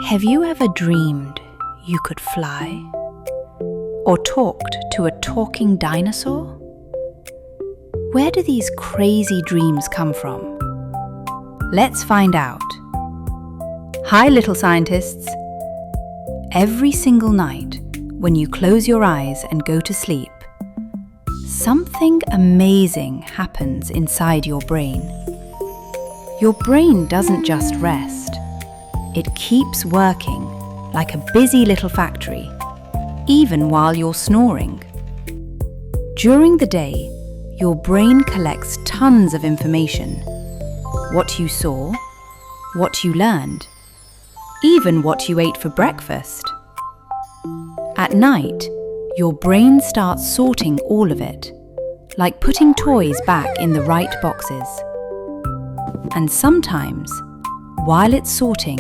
Have you ever dreamed you could fly? Or talked to a talking dinosaur? Where do these crazy dreams come from? Let's find out. Hi, little scientists. Every single night, when you close your eyes and go to sleep, something amazing happens inside your brain. Your brain doesn't just rest. It keeps working like a busy little factory, even while you're snoring. During the day, your brain collects tons of information. What you saw, what you learned, even what you ate for breakfast. At night, your brain starts sorting all of it, like putting toys back in the right boxes. And sometimes, while it's sorting,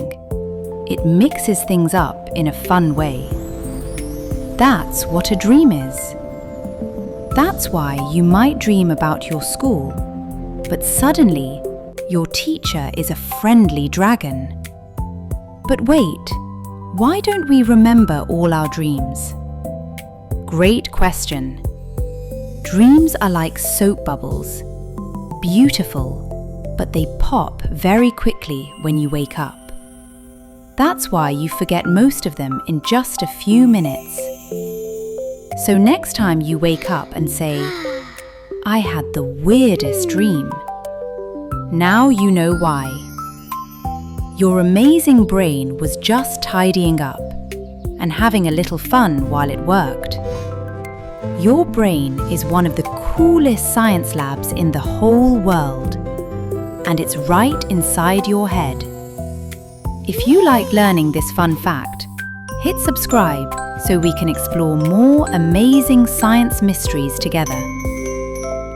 it mixes things up in a fun way. That's what a dream is. That's why you might dream about your school, but suddenly your teacher is a friendly dragon. But wait, why don't we remember all our dreams? Great question. Dreams are like soap bubbles. Beautiful, but they pop very quickly when you wake up. That's why you forget most of them in just a few minutes. So next time you wake up and say, "I had the weirdest dream," now you know why. Your amazing brain was just tidying up and having a little fun while it worked. Your brain is one of the coolest science labs in the whole world, and it's right inside your head. If you like learning this fun fact, hit subscribe so we can explore more amazing science mysteries together.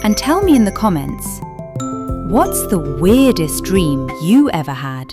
And tell me in the comments, what's the weirdest dream you ever had?